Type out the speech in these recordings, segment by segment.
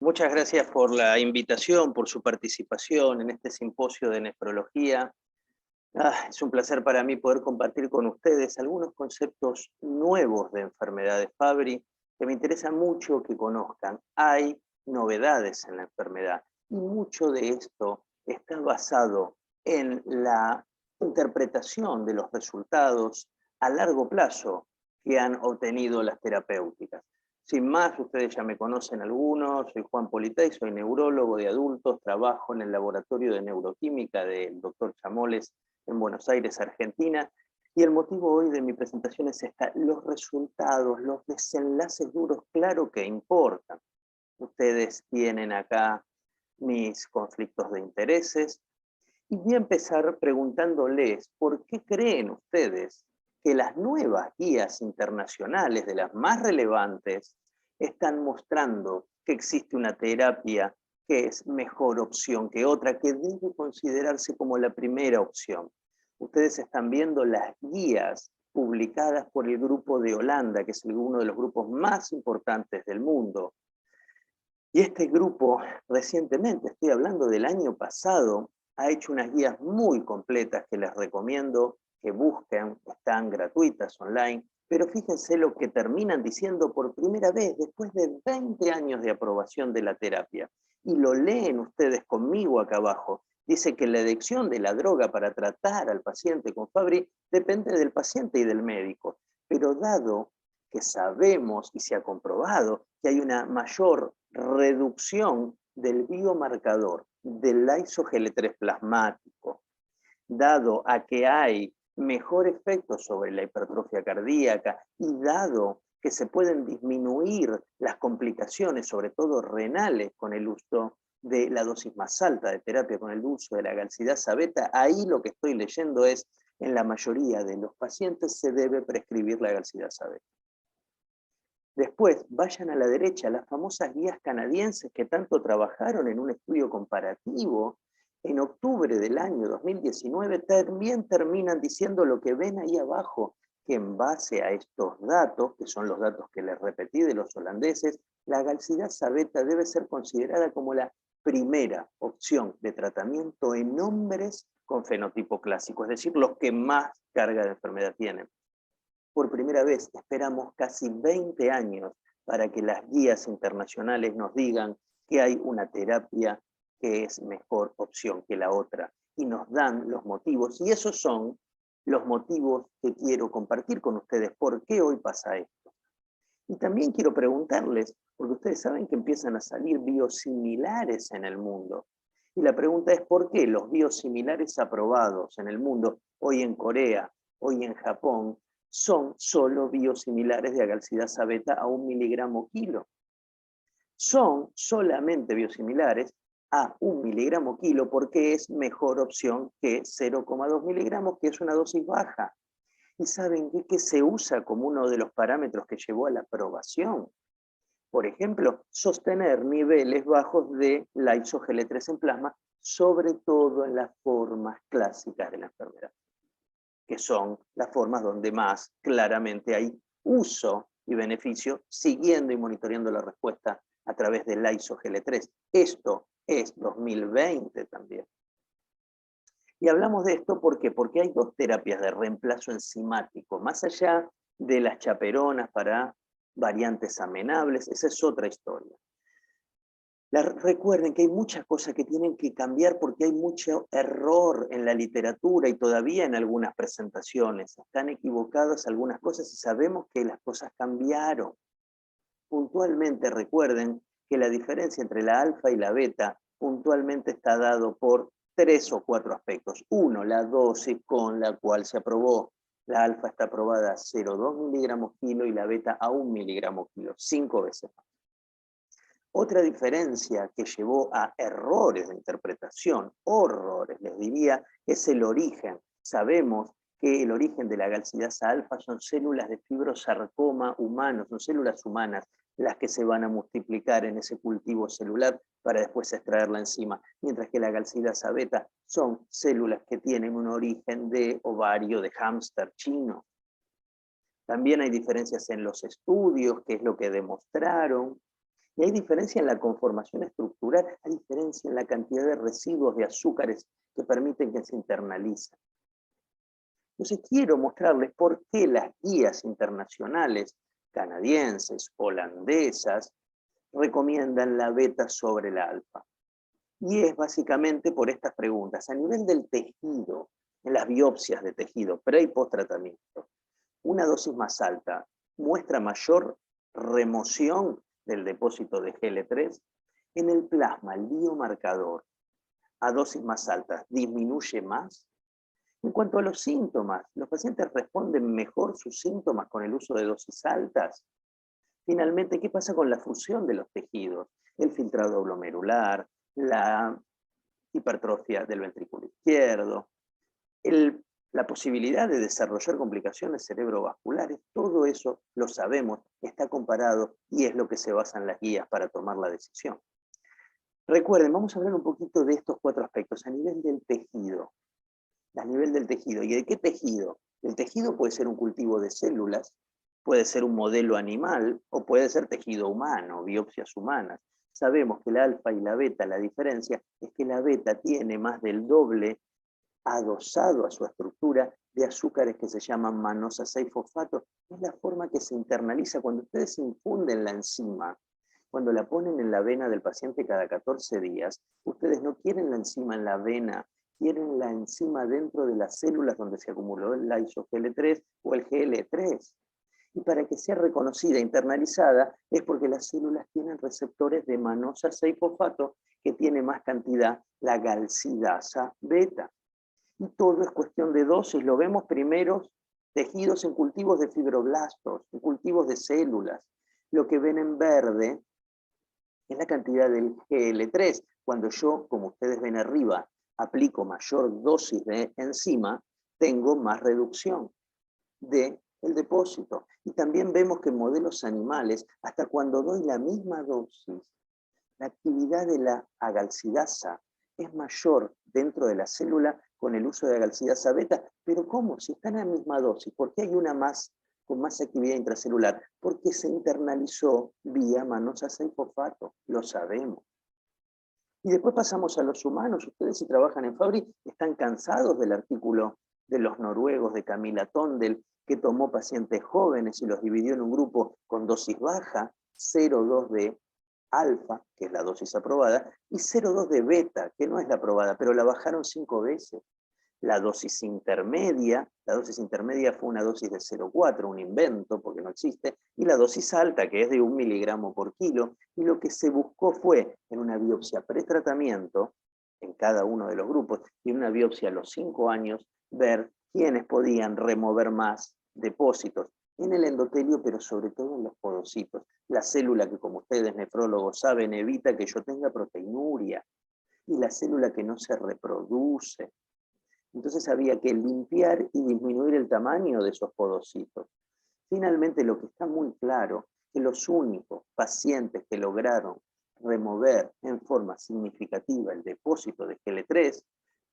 Muchas gracias por la invitación, por su participación en este simposio de nefrología. Es un placer para mí poder compartir con ustedes algunos conceptos nuevos de enfermedades Fabry que me interesa mucho que conozcan. Hay novedades en la enfermedad y mucho de esto está basado en la interpretación de los resultados a largo plazo que han obtenido las terapéuticas. Sin más, ustedes ya me conocen algunos, soy Juan Politei, soy neurólogo de adultos, trabajo en el laboratorio de neuroquímica del doctor Chamoles en Buenos Aires, Argentina, y el motivo hoy de mi presentación es esta: los resultados, los desenlaces duros, claro que importan. Ustedes tienen acá mis conflictos de intereses, y voy a empezar preguntándoles por qué creen ustedes que las nuevas guías internacionales, de las más relevantes, están mostrando que existe una terapia que es mejor opción que otra, que debe considerarse como la primera opción. Ustedes están viendo las guías publicadas por el grupo de Holanda, que es uno de los grupos más importantes del mundo. Y este grupo recientemente, estoy hablando del año pasado, ha hecho unas guías muy completas que les recomiendo que busquen, están gratuitas online, pero fíjense lo que terminan diciendo por primera vez después de 20 años de aprobación de la terapia. Y lo leen ustedes conmigo acá abajo. Dice que la elección de la droga para tratar al paciente con Fabry depende del paciente y del médico, pero dado que sabemos y se ha comprobado que hay una mayor reducción del biomarcador del lyso-Gl3 plasmático, dado a que hay mejor efecto sobre la hipertrofia cardíaca y dado que se pueden disminuir las complicaciones, sobre todo renales, con el uso de la dosis más alta de terapia, con el uso de la galsidasa beta, ahí lo que estoy leyendo es: en la mayoría de los pacientes se debe prescribir la galsidasa beta. Después, vayan a la derecha, las famosas guías canadienses que tanto trabajaron en un estudio comparativo en octubre del año 2019, también terminan diciendo lo que ven ahí abajo, que en base a estos datos, que son los datos que les repetí de los holandeses, la galsidasa beta debe ser considerada como la primera opción de tratamiento en hombres con fenotipo clásico, es decir, los que más carga de enfermedad tienen. Por primera vez esperamos casi 20 años para que las guías internacionales nos digan que hay una terapia que es mejor opción que la otra, y nos dan los motivos, y esos son los motivos que quiero compartir con ustedes. ¿Por qué hoy pasa esto? Y también quiero preguntarles, porque ustedes saben que empiezan a salir biosimilares en el mundo, y la pregunta es: ¿por qué los biosimilares aprobados en el mundo, hoy en Corea, hoy en Japón, son solo biosimilares de agalsidasa beta a 1 miligramo kilo? Son solamente biosimilares a 1 miligramo kilo porque es mejor opción que 0,2 miligramos, que es una dosis baja. ¿Y saben qué? Que se usa como uno de los parámetros que llevó a la aprobación. Por ejemplo, sostener niveles bajos de lyso-Gl3 en plasma, sobre todo en las formas clásicas de la enfermedad, que son las formas donde más claramente hay uso y beneficio, siguiendo y monitoreando la respuesta a través del lyso-Gl3. Esto es 2020 también. Y hablamos de esto ¿por qué? Porque hay dos terapias de reemplazo enzimático, más allá de las chaperonas para variantes amenables, esa es otra historia. Recuerden que hay muchas cosas que tienen que cambiar porque hay mucho error en la literatura y todavía en algunas presentaciones. Están equivocadas algunas cosas y sabemos que las cosas cambiaron. Puntualmente recuerden que la diferencia entre la alfa y la beta puntualmente está dado por 3 o 4 aspectos. Uno, la dosis con la cual se aprobó. La alfa está aprobada a 0,2 miligramos kilo y la beta a 1 miligramo kilo, 5 veces más. Otra diferencia que llevó a errores de interpretación, horrores les diría, es el origen. Sabemos que el origen de la galsidasa alfa son células de fibrosarcoma humano, son células humanas las que se van a multiplicar en ese cultivo celular para después extraer la enzima, mientras que la galsidasa beta son células que tienen un origen de ovario de hámster chino. También hay diferencias en los estudios, que es lo que demostraron. Y hay diferencia en la conformación estructural, hay diferencia en la cantidad de residuos de azúcares que permiten que se internalicen. Entonces quiero mostrarles por qué las guías internacionales, canadienses, holandesas, recomiendan la beta sobre la alfa. Y es básicamente por estas preguntas. A nivel del tejido, en las biopsias de tejido, pre y post tratamiento, una dosis más alta muestra mayor remoción del depósito de GL3. En el plasma, el biomarcador a dosis más altas disminuye más. En cuanto a los síntomas, ¿los pacientes responden mejor sus síntomas con el uso de dosis altas? Finalmente, ¿qué pasa con la fusión de los tejidos? El filtrado glomerular, la hipertrofia del ventrículo izquierdo, la posibilidad de desarrollar complicaciones cerebrovasculares, todo eso lo sabemos, está comparado y es lo que se basa en las guías para tomar la decisión. Recuerden, vamos a hablar un poquito de estos 4 aspectos a nivel del tejido. A nivel del tejido. ¿Y de qué tejido? El tejido puede ser un cultivo de células, puede ser un modelo animal o puede ser tejido humano, biopsias humanas. Sabemos que la alfa y la beta, la diferencia es que la beta tiene más del doble adosado a su estructura de azúcares que se llaman manosa 6-fosfato. Es la forma que se internaliza cuando ustedes infunden la enzima. Cuando la ponen en la vena del paciente cada 14 días, ustedes no quieren la enzima en la vena, quieren la enzima dentro de las células donde se acumuló el iso-GL3 o el GL3. Y para que sea reconocida e internalizada es porque las células tienen receptores de manosa 6-fosfato que tiene más cantidad la galsidasa beta. Y todo es cuestión de dosis. Lo vemos primero tejidos en cultivos de fibroblastos, en cultivos de células. Lo que ven en verde es la cantidad del GL3. Cuando yo, como ustedes ven arriba, aplico mayor dosis de enzima, tengo más reducción del depósito. Y también vemos que en modelos animales, hasta cuando doy la misma dosis, la actividad de la agalsidasa es mayor dentro de la célula con el uso de agalsidasa beta. ¿Pero cómo? Si están a la misma dosis, ¿por qué hay una más con más actividad intracelular? Porque se internalizó vía manosa 6-fosfato, lo sabemos. Y después pasamos a los humanos. Ustedes, si trabajan en Fabry, están cansados del artículo de los noruegos de Camila Tondel, que tomó pacientes jóvenes y los dividió en un grupo con dosis baja, 0,2 de alfa, que es la dosis aprobada, y 0,2 de beta, que no es la aprobada, pero la bajaron 5 veces. La dosis intermedia fue una dosis de 0,4, un invento porque no existe, y la dosis alta, que es de 1 miligramo por kilo, y lo que se buscó fue, en una biopsia pretratamiento, en cada uno de los grupos, y en una biopsia a los 5 años, ver quiénes podían remover más depósitos en el endotelio, pero sobre todo en los podocitos, la célula que, como ustedes nefrólogos saben, evita que yo tenga proteinuria, y la célula que no se reproduce. Entonces había que limpiar y disminuir el tamaño de esos podocitos. Finalmente, lo que está muy claro, que los únicos pacientes que lograron remover en forma significativa el depósito de GL3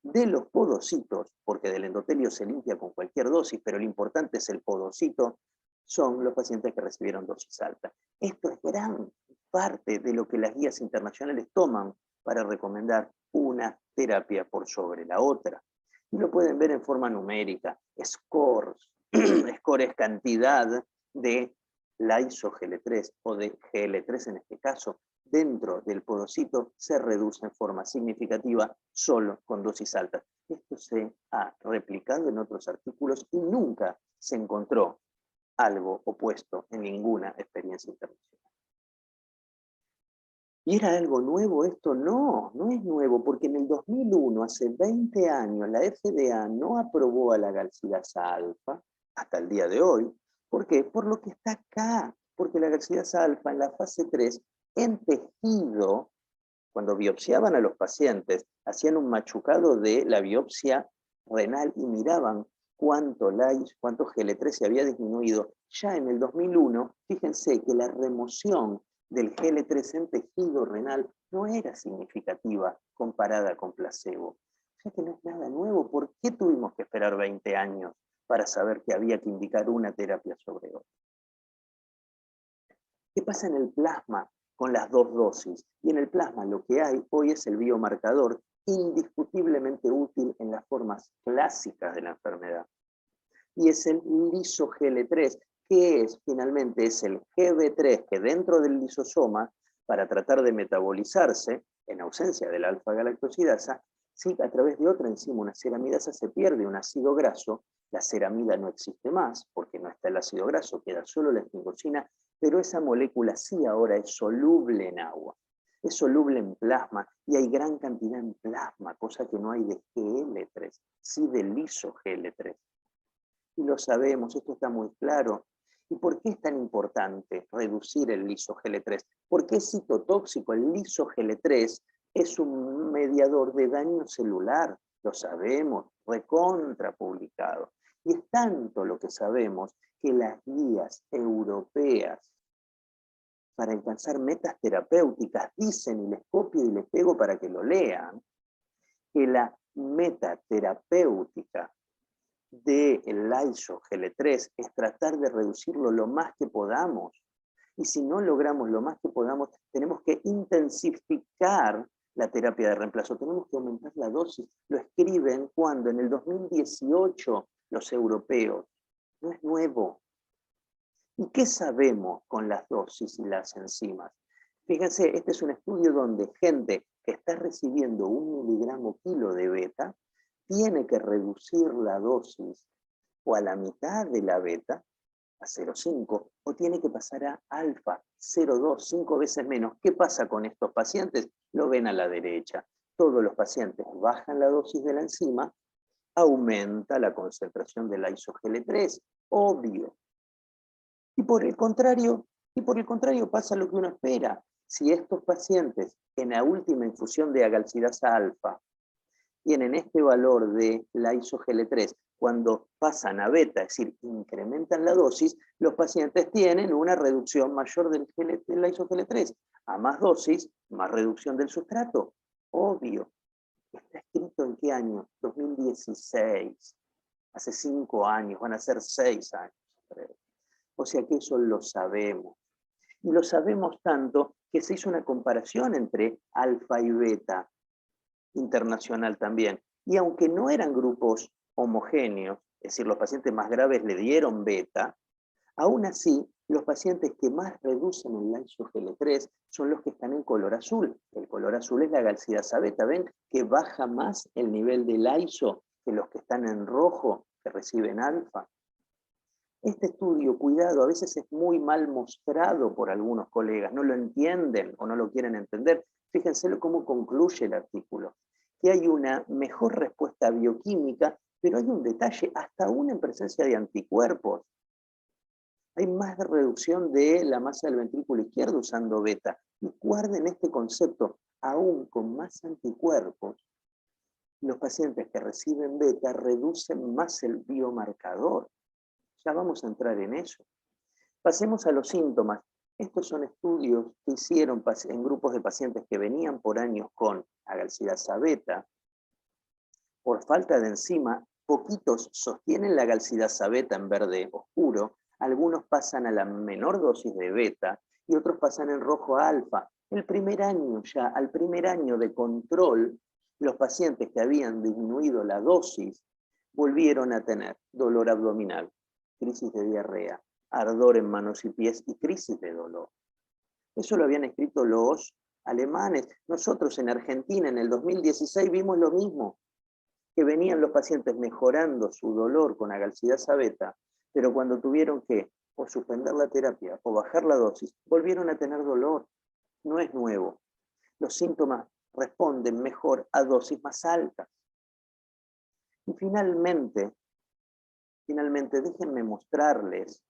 de los podocitos, porque del endotelio se limpia con cualquier dosis, pero lo importante es el podocito, son los pacientes que recibieron dosis alta. Esto es gran parte de lo que las guías internacionales toman para recomendar una terapia por sobre la otra. Y lo pueden ver en forma numérica, scores. Score es cantidad de lyso-GL3 o de GL3 en este caso, dentro del podocito se reduce en forma significativa solo con dosis altas. Esto se ha replicado en otros artículos y nunca se encontró algo opuesto en ninguna experiencia internacional. ¿Y era algo nuevo esto? No, no es nuevo, porque en el 2001, hace 20 años, la FDA no aprobó a la galsidasa alfa, hasta el día de hoy. ¿Por qué? Por lo que está acá, porque la galsidasa alfa en la fase 3, en tejido, cuando biopsiaban a los pacientes, hacían un machucado de la biopsia renal y miraban cuánto GL3 se había disminuido. Ya en el 2001, fíjense que la remoción del GL3 en tejido renal no era significativa comparada con placebo. O sea que no es nada nuevo. ¿Por qué tuvimos que esperar 20 años para saber que había que indicar una terapia sobre otra? ¿Qué pasa en el plasma? con las dos dosis. Y en el plasma lo que hay hoy es el biomarcador indiscutiblemente útil en las formas clásicas de la enfermedad. Y es el liso-GL3, que es finalmente es el GB3 que dentro del lisosoma, para tratar de metabolizarse, en ausencia de la alfa-galactosidasa, ¿sí? A través de otra enzima, una ceramidasa, se pierde un ácido graso, la ceramida no existe más, porque no está el ácido graso, queda solo la esfingosina, pero esa molécula sí ahora es soluble en agua, es soluble en plasma, y hay gran cantidad en plasma, cosa que no hay de GL3, sí de liso-GL3. Y lo sabemos, esto está muy claro. ¿Y por qué es tan importante reducir el liso-GL3? Porque es citotóxico. El liso-GL3 es un mediador de daño celular, lo sabemos, recontra publicado. Y es tanto lo que sabemos que las guías europeas para alcanzar metas terapéuticas dicen, y les copio y les pego para que lo lean, que la meta terapéutica del liso-GL3 es tratar de reducirlo lo más que podamos. Y si no logramos lo más que podamos, tenemos que intensificar la terapia de reemplazo, tenemos que aumentar la dosis. Lo escriben cuando en el 2018 los europeos. No es nuevo. ¿Y qué sabemos con las dosis y las enzimas? Fíjense, este es un estudio donde gente que está recibiendo 1 miligramo kilo de beta tiene que reducir la dosis o a la mitad de la beta, a 0,5, o tiene que pasar a alfa, 0,2, 5 veces menos. ¿Qué pasa con estos pacientes? Lo ven a la derecha. Todos los pacientes bajan la dosis de la enzima, aumenta la concentración del iso-GL3, obvio. Y por el contrario pasa lo que uno espera. Si estos pacientes en la última infusión de agalsidasa alfa tienen este valor de la iso-GL3, cuando pasan a beta, es decir, incrementan la dosis, los pacientes tienen una reducción mayor del la iso-GL3. A más dosis, más reducción del sustrato. Obvio. ¿Está escrito en qué año? 2016. Hace 5 años, van a ser 6 años. O sea que eso lo sabemos. Y lo sabemos tanto que se hizo una comparación entre alfa y beta, internacional también. Y aunque no eran grupos homogéneos, es decir, los pacientes más graves le dieron beta, aún así, los pacientes que más reducen el iso-GL3 son los que están en color azul. El color azul es la galsidasa beta. ¿Ven que baja más el nivel del iso que los que están en rojo, que reciben alfa? Este estudio, cuidado, a veces es muy mal mostrado por algunos colegas, no lo entienden o no lo quieren entender. Fíjense cómo concluye el artículo, que hay una mejor respuesta bioquímica, pero hay un detalle, hasta aún en presencia de anticuerpos. Hay más reducción de la masa del ventrículo izquierdo usando beta. Y guarden este concepto, aún con más anticuerpos, los pacientes que reciben beta reducen más el biomarcador. Ya vamos a entrar en eso. Pasemos a los síntomas. Estos son estudios que hicieron en grupos de pacientes que venían por años con agalsidasa beta. Por falta de enzima, poquitos sostienen la agalsidasa beta en verde oscuro, algunos pasan a la menor dosis de beta y otros pasan en rojo a alfa. Al primer año de control, los pacientes que habían disminuido la dosis volvieron a tener dolor abdominal, crisis de diarrea, ardor en manos y pies y crisis de dolor. Eso lo habían escrito los alemanes. Nosotros en Argentina en el 2016 vimos lo mismo, que venían los pacientes mejorando su dolor con agalsidasa beta, pero cuando tuvieron que o suspender la terapia o bajar la dosis, volvieron a tener dolor. No es nuevo. Los síntomas responden mejor a dosis más altas. Y finalmente, déjenme mostrarles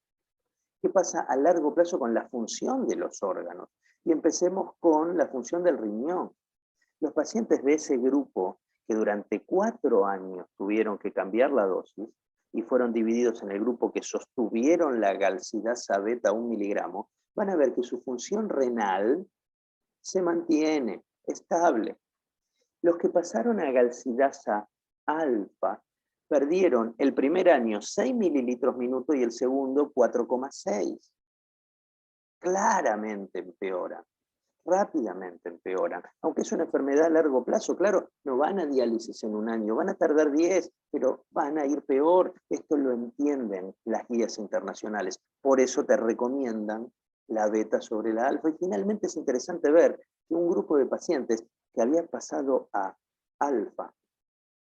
qué pasa a largo plazo con la función de los órganos. Y empecemos con la función del riñón. Los pacientes de ese grupo que durante 4 años tuvieron que cambiar la dosis y fueron divididos en el grupo que sostuvieron la galsidasa beta 1 miligramo, van a ver que su función renal se mantiene estable. Los que pasaron a galsidasa alfa perdieron el primer año 6 mililitros minuto y el segundo 4,6. Claramente empeora. rápidamente empeoran. Aunque es una enfermedad a largo plazo, claro, no van a diálisis en un año, van a tardar 10, pero van a ir peor. Esto lo entienden las guías internacionales. Por eso te recomiendan la beta sobre la alfa. Y finalmente es interesante ver que un grupo de pacientes que había pasado a alfa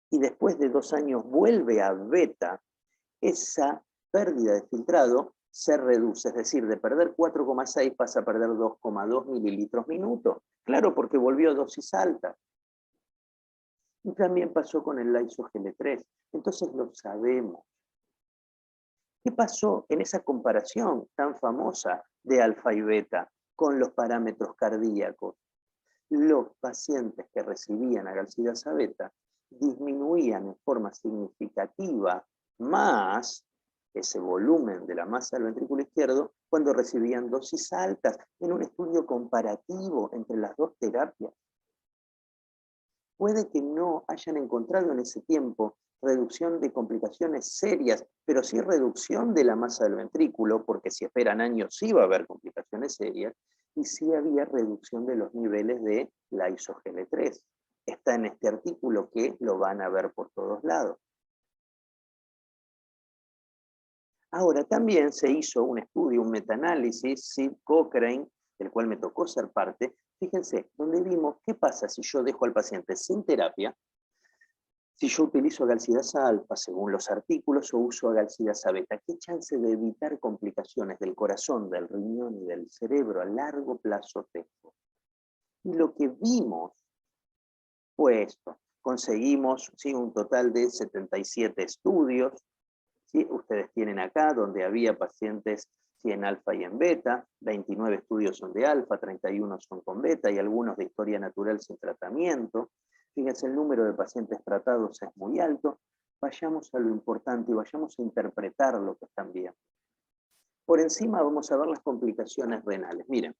y después de 2 años vuelve a beta, esa pérdida de filtrado se reduce, es decir, de perder 4,6 pasa a perder 2,2 mililitros minuto. Claro, porque volvió a dosis alta. Y también pasó con el LisoGL3. Entonces lo sabemos. ¿Qué pasó en esa comparación tan famosa de alfa y beta con los parámetros cardíacos? Los pacientes que recibían agalsidasa beta disminuían en forma significativa más ese volumen de la masa del ventrículo izquierdo cuando recibían dosis altas en un estudio comparativo entre las dos terapias. Puede que no hayan encontrado en ese tiempo reducción de complicaciones serias, pero sí reducción de la masa del ventrículo, porque si esperan años sí va a haber complicaciones serias, y sí había reducción de los niveles de la LisoGL3. Está en este artículo que lo van a ver por todos lados. Ahora, también se hizo un estudio, un metaanálisis, ¿sí? Cochrane, del cual me tocó ser parte, fíjense, donde vimos qué pasa si yo dejo al paciente sin terapia, si yo utilizo agalsidasa alfa según los artículos o uso agalsidasa beta, ¿qué chance de evitar complicaciones del corazón, del riñón y del cerebro a largo plazo tengo? Y lo que vimos fue esto. Conseguimos, ¿sí?, un total de 77 estudios, ¿sí? Ustedes tienen acá donde había pacientes, ¿sí?, en alfa y en beta, 29 estudios son de alfa, 31 son con beta y algunos de historia natural sin tratamiento. Fíjense, el número de pacientes tratados es muy alto. Vayamos a lo importante y vayamos a interpretar lo que están viendo. Por encima vamos a ver las complicaciones renales. Miren,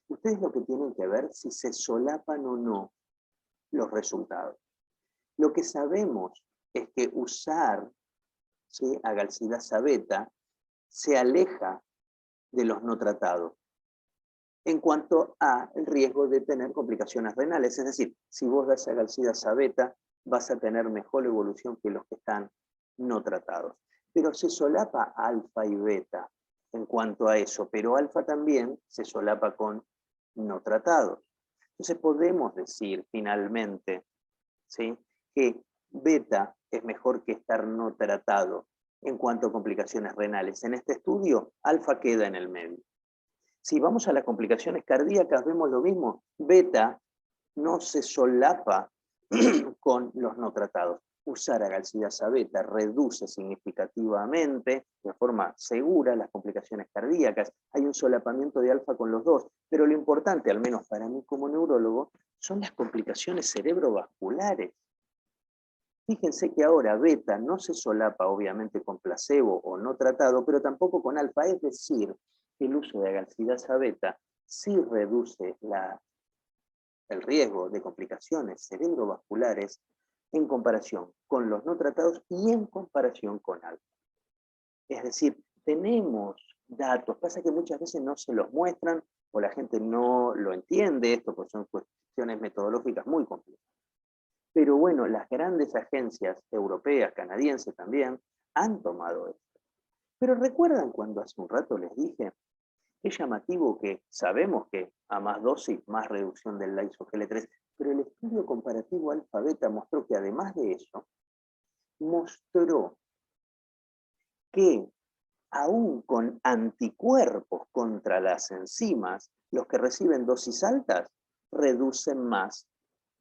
ustedes lo que tienen que ver si se solapan o no los resultados. Lo que sabemos es que usar, ¿sí?, agalsidasa beta se aleja de los no tratados en cuanto al riesgo de tener complicaciones renales. Es decir, si vos das agalsidasa beta, vas a tener mejor evolución que los que están no tratados. Pero se solapa alfa y beta en cuanto a eso, pero alfa también se solapa con no tratados. Entonces podemos decir finalmente, ¿sí?, que beta es mejor que estar no tratado en cuanto a complicaciones renales. En este estudio, alfa queda en el medio. Si vamos a las complicaciones cardíacas, vemos lo mismo. Beta no se solapa con los no tratados. Usar agalsidasa beta reduce significativamente, de forma segura, las complicaciones cardíacas. Hay un solapamiento de alfa con los dos, pero lo importante, al menos para mí como neurólogo, son las complicaciones cerebrovasculares. Fíjense que ahora beta no se solapa obviamente con placebo o no tratado, pero tampoco con alfa, es decir, el uso de agalsidasa beta sí reduce el riesgo de complicaciones cerebrovasculares en comparación con los no tratados y en comparación con alfa. Es decir, tenemos datos, pasa que muchas veces no se los muestran o la gente no lo entiende esto, porque son cuestiones metodológicas muy complejas. Pero bueno, las grandes agencias europeas, canadienses también, han tomado esto. Pero ¿recuerdan cuando hace un rato les dije? Es llamativo que sabemos que a más dosis, más reducción del LisoGL3, pero el estudio comparativo alfa-beta mostró que además de eso, mostró que aún con anticuerpos contra las enzimas, los que reciben dosis altas reducen más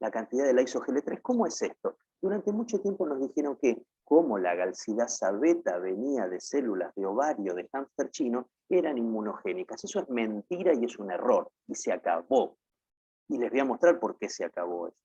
la cantidad de LisoGL3. ¿Cómo es esto? Durante mucho tiempo nos dijeron que como la agalsidasa beta venía de células de ovario de hámster chino, eran inmunogénicas. Eso es mentira y es un error. Y se acabó. Y les voy a mostrar por qué se acabó esto.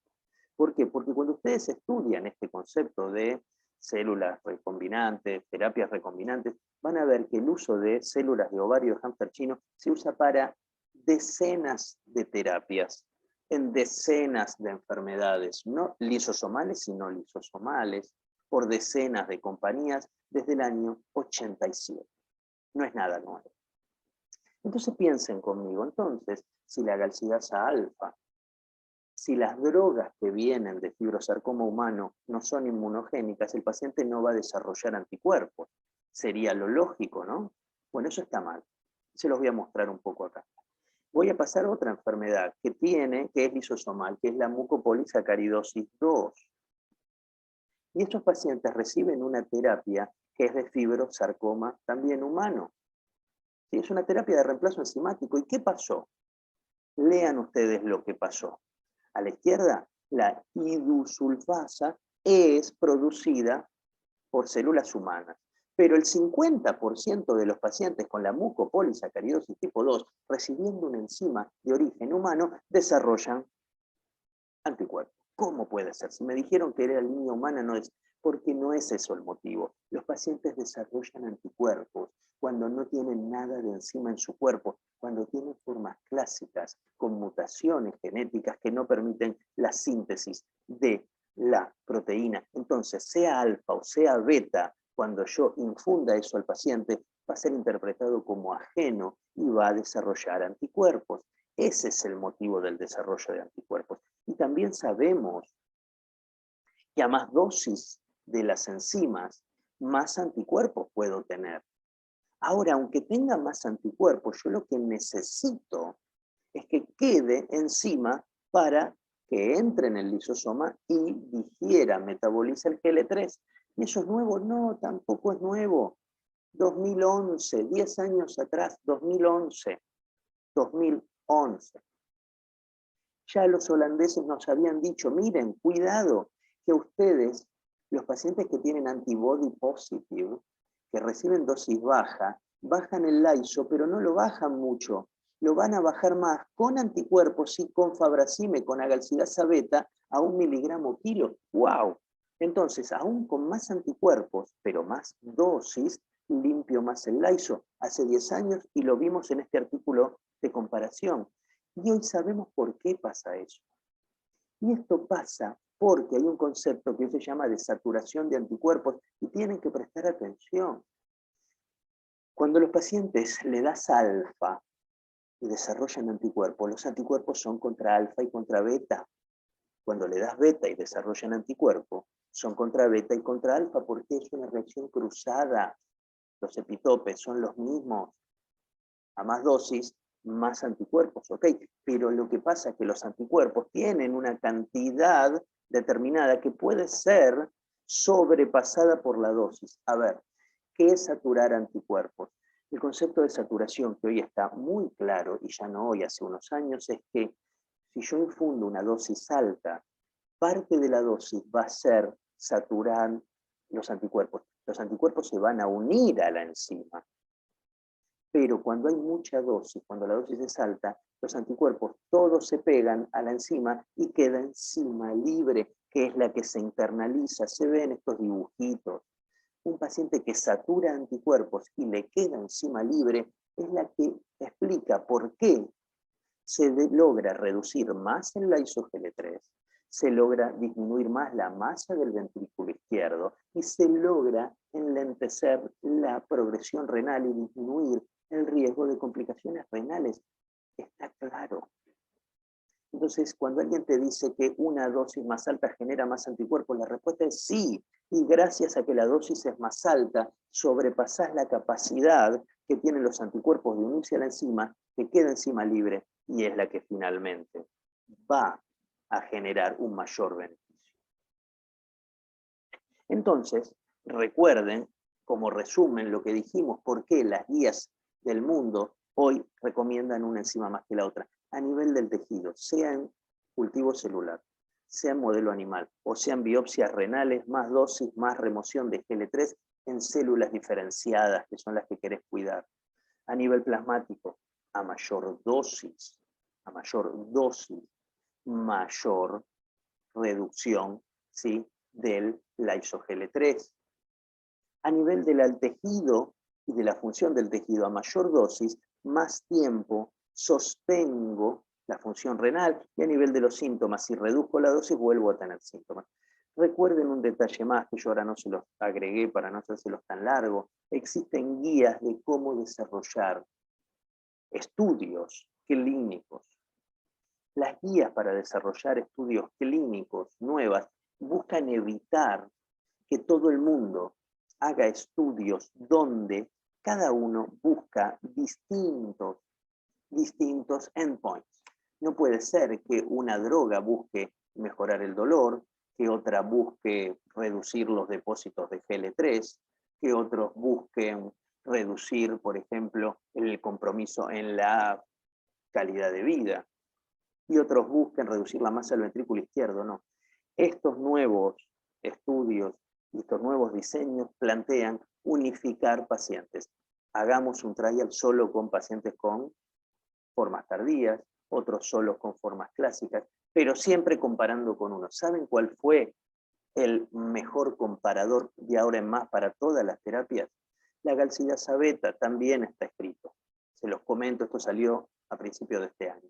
¿Por qué? Porque cuando ustedes estudian este concepto de células recombinantes, terapias recombinantes, van a ver que el uso de células de ovario de hámster chino se usa para decenas de terapias, en decenas de enfermedades, no lisosomales, sino lisosomales, por decenas de compañías desde el año 87. No es nada nuevo. Entonces piensen conmigo, entonces, si la galsidasa alfa, si las drogas que vienen de fibrosarcoma humano no son inmunogénicas, el paciente no va a desarrollar anticuerpos. Sería lo lógico, ¿no? Bueno, eso está mal. Se los voy a mostrar un poco acá. Voy a pasar a otra enfermedad que es lisosomal, que es la mucopolisacaridosis 2. Y estos pacientes reciben una terapia que es de fibrosarcoma también humano. ¿Sí? Es una terapia de reemplazo enzimático. ¿Y qué pasó? Lean ustedes lo que pasó. A la izquierda, la idusulfasa es producida por células humanas. Pero el 50% de los pacientes con la mucopolisacaridosis tipo 2, recibiendo una enzima de origen humano, desarrollan anticuerpos. ¿Cómo puede ser? Si me dijeron que era línea humana, no es, porque no es eso el motivo. Los pacientes desarrollan anticuerpos cuando no tienen nada de enzima en su cuerpo, cuando tienen formas clásicas con mutaciones genéticas que no permiten la síntesis de la proteína. Entonces, sea alfa o sea beta, cuando yo infunda eso al paciente, va a ser interpretado como ajeno y va a desarrollar anticuerpos. Ese es el motivo del desarrollo de anticuerpos. Y también sabemos que a más dosis de las enzimas, más anticuerpos puedo tener. Ahora, aunque tenga más anticuerpos, yo lo que necesito es que quede enzima para que entre en el lisosoma y digiera, metabolice el GL3. ¿Y eso es nuevo? No, tampoco es nuevo. 2011, 10 años atrás, 2011. Ya los holandeses nos habían dicho, miren, cuidado, que ustedes, los pacientes que tienen antibody positive, que reciben dosis baja, bajan el lyso, pero no lo bajan mucho. Lo van a bajar más con anticuerpos y con fabracime, con agalsidasa beta, a 1 miligramo kilo. ¡Wow! Entonces, aún con más anticuerpos, pero más dosis, limpio más el lyso. Hace 10 años, y lo vimos en este artículo de comparación. Y hoy sabemos por qué pasa eso. Y esto pasa porque hay un concepto que se llama de saturación de anticuerpos y tienen que prestar atención. Cuando a los pacientes le das alfa y desarrollan anticuerpos, los anticuerpos son contra alfa y contra beta. Cuando le das beta y desarrollan anticuerpos, son contra beta y contra alfa porque es una reacción cruzada. Los epitopes son los mismos. A más dosis, más anticuerpos, ¿ok? Pero lo que pasa es que los anticuerpos tienen una cantidad determinada que puede ser sobrepasada por la dosis. A ver, ¿qué es saturar anticuerpos? El concepto de saturación, que hoy está muy claro, y ya no hoy, hace unos años, es que si yo infundo una dosis alta, parte de la dosis va a ser saturar los anticuerpos. Los anticuerpos se van a unir a la enzima. Pero cuando hay mucha dosis, cuando la dosis es alta, los anticuerpos todos se pegan a la enzima y queda enzima libre, que es la que se internaliza. Se ven estos dibujitos. Un paciente que satura anticuerpos y le queda enzima libre es la que explica por qué se logra reducir más en la isogel3, se logra disminuir más la masa del ventrículo izquierdo y se logra enlentecer la progresión renal y disminuir el riesgo de complicaciones renales. Está claro. Entonces, cuando alguien te dice que una dosis más alta genera más anticuerpos, la respuesta es sí. Y gracias a que la dosis es más alta, sobrepasás la capacidad que tienen los anticuerpos de unirse a la enzima, que queda enzima libre, y es la que finalmente va a generar un mayor beneficio. Entonces, recuerden, como resumen lo que dijimos, por qué las guías del mundo hoy recomiendan una enzima más que la otra. A nivel del tejido, sea en cultivo celular, sea en modelo animal, o sean biopsias renales, más dosis, más remoción de GL3 en células diferenciadas, que son las que querés cuidar. A nivel plasmático, a mayor dosis, mayor reducción, ¿sí?, del lyso-GL3. A nivel del tejido y de la función del tejido, a mayor dosis, más tiempo sostengo la función renal, y a nivel de los síntomas, si reduzco la dosis, vuelvo a tener síntomas. Recuerden un detalle más, que yo ahora no se los agregué para no hacérselos tan largo. Existen guías de cómo desarrollar estudios clínicos guías para desarrollar estudios clínicos nuevas buscan evitar que todo el mundo haga estudios donde cada uno busca distintos endpoints. No puede ser que una droga busque mejorar el dolor, que otra busque reducir los depósitos de GL3, que otros busquen reducir, por ejemplo, el compromiso en la calidad de vida, y otros busquen reducir la masa del ventrículo izquierdo. No. Estos nuevos estudios y estos nuevos diseños plantean unificar pacientes. Hagamos un trial solo con pacientes con formas tardías, otros solo con formas clásicas, pero siempre comparando con uno. ¿Saben cuál fue el mejor comparador de ahora en más para todas las terapias? La galsidasa beta también está escrito. Se los comento, esto salió a principios de este año.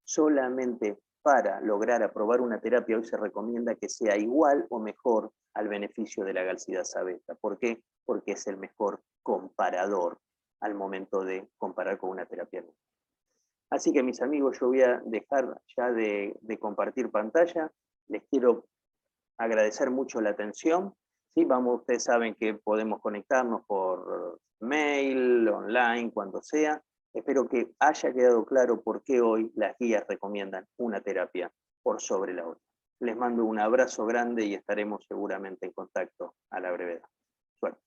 Solamente para lograr aprobar una terapia hoy se recomienda que sea igual o mejor al beneficio de la galsidasa beta. ¿Por qué? Porque es el mejor comparador al momento de comparar con una terapia nueva. Así que mis amigos, yo voy a dejar ya de compartir pantalla. Les quiero agradecer mucho la atención. ¿Sí? Ustedes saben que podemos conectarnos por mail, online, cuando sea. Espero que haya quedado claro por qué hoy las guías recomiendan una terapia por sobre la otra. Les mando un abrazo grande y estaremos seguramente en contacto a la brevedad. Suerte.